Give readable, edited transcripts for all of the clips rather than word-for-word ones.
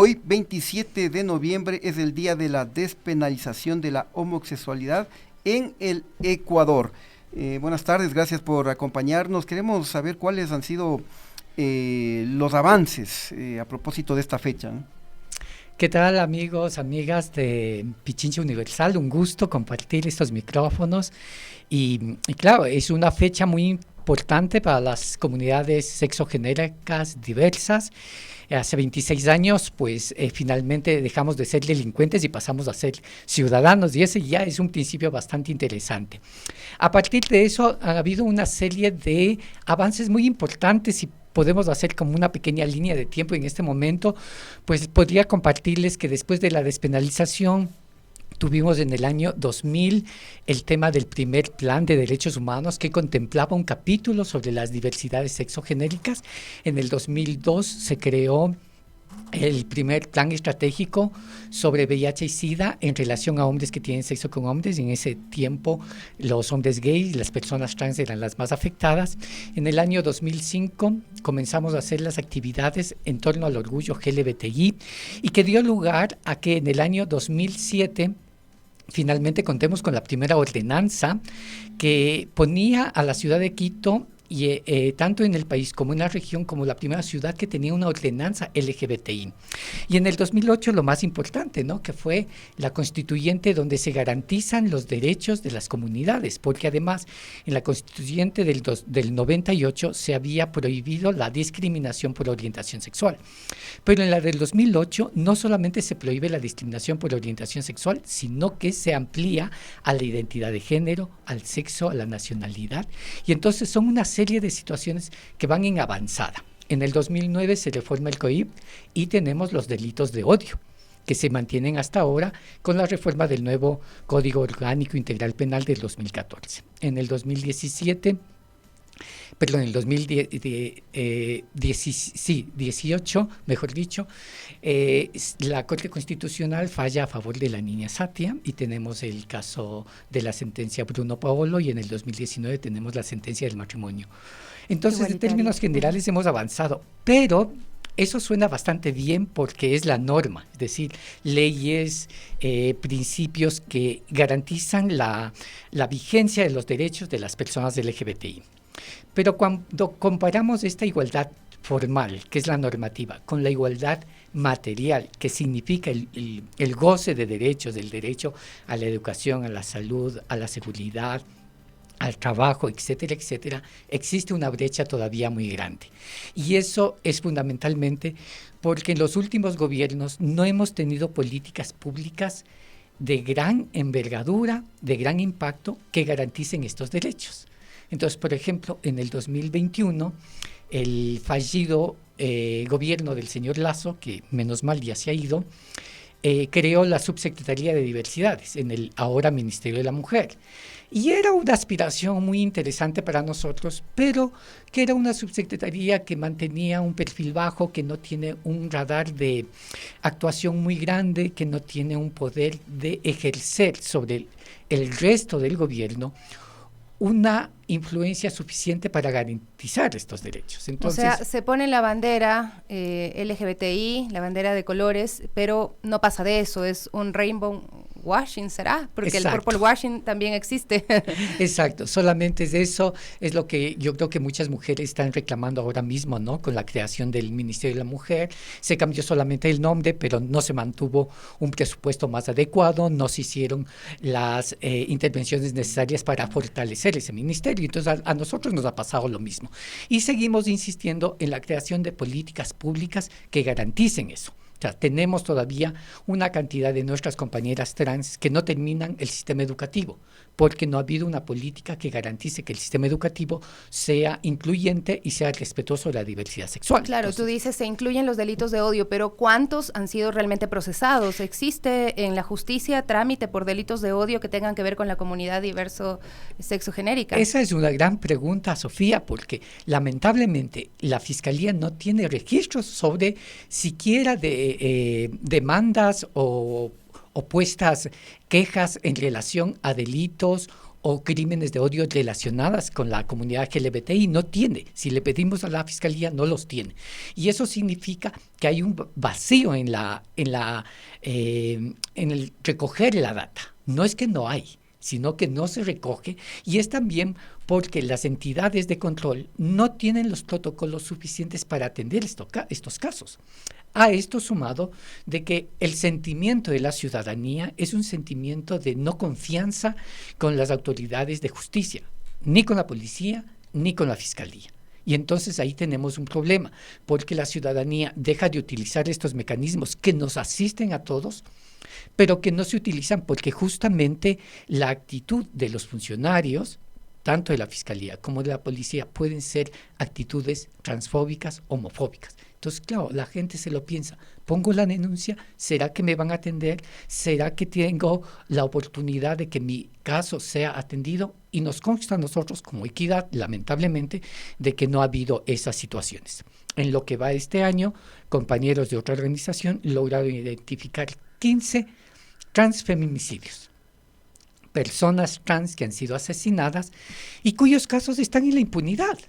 Hoy, 27 de noviembre, es el día de la despenalización de la homosexualidad en el Ecuador. Buenas tardes, gracias por acompañarnos. Queremos saber cuáles han sido los avances a propósito de esta fecha, ¿no? ¿Qué tal, amigos, amigas de Pichincha Universal? Un gusto compartir estos micrófonos y claro, es una fecha muy importante para las comunidades sexogenéricas diversas. Hace 26 años, pues finalmente dejamos de ser delincuentes y pasamos a ser ciudadanos, y ese ya es un principio bastante interesante. A partir de eso ha habido una serie de avances muy importantes y podemos hacer como una pequeña línea de tiempo en este momento. Pues podría compartirles que después de la despenalización tuvimos en el año 2000 el tema del primer plan de derechos humanos, que contemplaba un capítulo sobre las diversidades sexogenéricas. En el 2002 se creó el primer plan estratégico sobre VIH y SIDA en relación a hombres que tienen sexo con hombres. En ese tiempo los hombres gays y las personas trans eran las más afectadas. En el año 2005 comenzamos a hacer las actividades en torno al orgullo LGBTI, y que dio lugar a que en el año 2007 finalmente contemos con la primera ordenanza que ponía a la ciudad de Quito, y tanto en el país como en la región, como la primera ciudad que tenía una ordenanza LGBTI. Y en el 2008 lo más importante, ¿no?, que fue la constituyente, donde se garantizan los derechos de las comunidades, porque además en la constituyente del 98 se había prohibido la discriminación por orientación sexual. Pero en la del 2008 no solamente se prohíbe la discriminación por orientación sexual, sino que se amplía a la identidad de género, al sexo, a la nacionalidad, y entonces son una serie de situaciones que van en avanzada. En el 2009 se reforma el COIP y tenemos los delitos de odio, que se mantienen hasta ahora con la reforma del nuevo Código Orgánico Integral Penal del 2014. En el 2018, mejor dicho, la Corte Constitucional falla a favor de la niña Satia, y tenemos el caso de la sentencia Bruno Paolo, y en el 2019 tenemos la sentencia del matrimonio. Entonces, en términos generales hemos avanzado, pero eso suena bastante bien porque es la norma, es decir, leyes, principios que garantizan la vigencia de los derechos de las personas LGBTI. Pero cuando comparamos esta igualdad formal, que es la normativa, con la igualdad material, que significa el goce de derechos, el derecho a la educación, a la salud, a la seguridad, al trabajo, etcétera, etcétera, existe una brecha todavía muy grande. Y eso es fundamentalmente porque en los últimos gobiernos no hemos tenido políticas públicas de gran envergadura, de gran impacto, que garanticen estos derechos. Entonces, por ejemplo, en el 2021, el fallido gobierno del señor Lasso, que menos mal ya se ha ido, creó la Subsecretaría de Diversidades en el ahora Ministerio de la Mujer. Y era una aspiración muy interesante para nosotros, pero que era una subsecretaría que mantenía un perfil bajo, que no tiene un radar de actuación muy grande, que no tiene un poder de ejercer sobre el resto del gobierno una influencia suficiente para garantizar estos derechos. Entonces, o sea, se pone la bandera LGBTI, la bandera de colores, pero no pasa de eso, es un rainbow washing, ¿será? Porque exacto, el purple washing también existe. Exacto, solamente es eso, es lo que yo creo que muchas mujeres están reclamando ahora mismo, ¿no? Con la creación del Ministerio de la Mujer, se cambió solamente el nombre, pero no se mantuvo un presupuesto más adecuado, no se hicieron las intervenciones necesarias para fortalecer ese ministerio. Entonces a nosotros nos ha pasado lo mismo. Y seguimos insistiendo en la creación de políticas públicas que garanticen eso. O sea, tenemos todavía una cantidad de nuestras compañeras trans que no terminan el sistema educativo, porque no ha habido una política que garantice que el sistema educativo sea incluyente y sea respetuoso de la diversidad sexual. Claro, entonces, tú dices se incluyen los delitos de odio, pero ¿cuántos han sido realmente procesados? ¿Existe en la justicia trámite por delitos de odio que tengan que ver con la comunidad diverso sexogenérica? Esa es una gran pregunta, Sofía, porque lamentablemente la Fiscalía no tiene registros sobre siquiera de demandas o puestas quejas en relación a delitos o crímenes de odio relacionadas con la comunidad LGBTI. No tiene. Si le pedimos a la Fiscalía, no los tiene. Y eso significa que hay un vacío en el recoger la data. No es que no hay, sino que no se recoge, y es también porque las entidades de control no tienen los protocolos suficientes para atender estos casos. A esto sumado de que el sentimiento de la ciudadanía es un sentimiento de no confianza con las autoridades de justicia, ni con la policía, ni con la fiscalía. Y entonces ahí tenemos un problema, porque la ciudadanía deja de utilizar estos mecanismos que nos asisten a todos, pero que no se utilizan porque justamente la actitud de los funcionarios, tanto de la Fiscalía como de la Policía, pueden ser actitudes transfóbicas, homofóbicas. Entonces, claro, la gente se lo piensa, pongo la denuncia, ¿será que me van a atender? ¿Será que tengo la oportunidad de que mi caso sea atendido? Y nos consta a nosotros como Equidad, lamentablemente, de que no ha habido esas situaciones. En lo que va este año, compañeros de otra organización lograron identificar 15 transfeminicidios, personas trans que han sido asesinadas y cuyos casos están en la impunidad,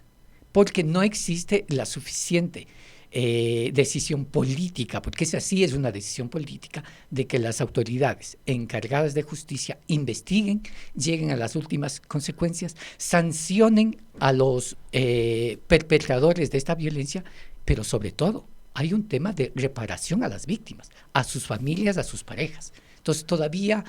porque no existe la suficiente decisión política, porque esa sí es una decisión política, de que las autoridades encargadas de justicia investiguen, lleguen a las últimas consecuencias, sancionen a los perpetradores de esta violencia, pero sobre todo hay un tema de reparación a las víctimas, a sus familias, a sus parejas. Entonces todavía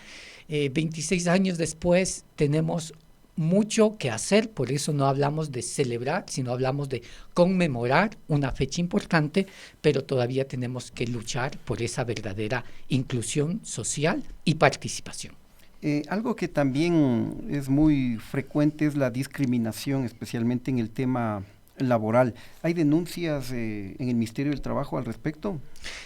26 años después tenemos mucho que hacer, por eso no hablamos de celebrar, sino hablamos de conmemorar una fecha importante, pero todavía tenemos que luchar por esa verdadera inclusión social y participación. Algo que también es muy frecuente es la discriminación, especialmente en el tema laboral. ¿Hay denuncias en el Ministerio del Trabajo al respecto?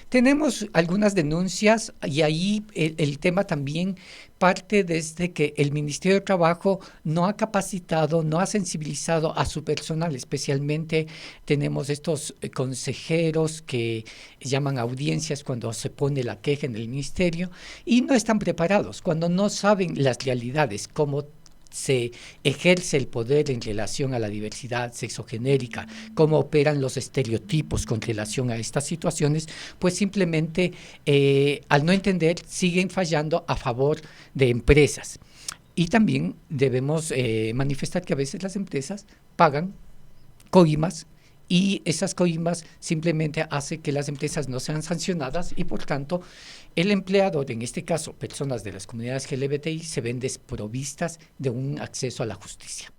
Tenemos algunas denuncias y ahí el tema también parte desde que el Ministerio de Trabajo no ha capacitado, no ha sensibilizado a su personal. Especialmente tenemos estos consejeros que llaman audiencias cuando se pone la queja en el ministerio y no están preparados, cuando no saben las realidades, cómo se ejerce el poder en relación a la diversidad sexogenérica, cómo operan los estereotipos con relación a estas situaciones, pues simplemente al no entender siguen fallando a favor de empresas. Y también debemos manifestar que a veces las empresas pagan coimas y esas coimas simplemente hacen que las empresas no sean sancionadas y por tanto el empleador, en este caso personas de las comunidades LGBTI, se ven desprovistas de un acceso a la justicia.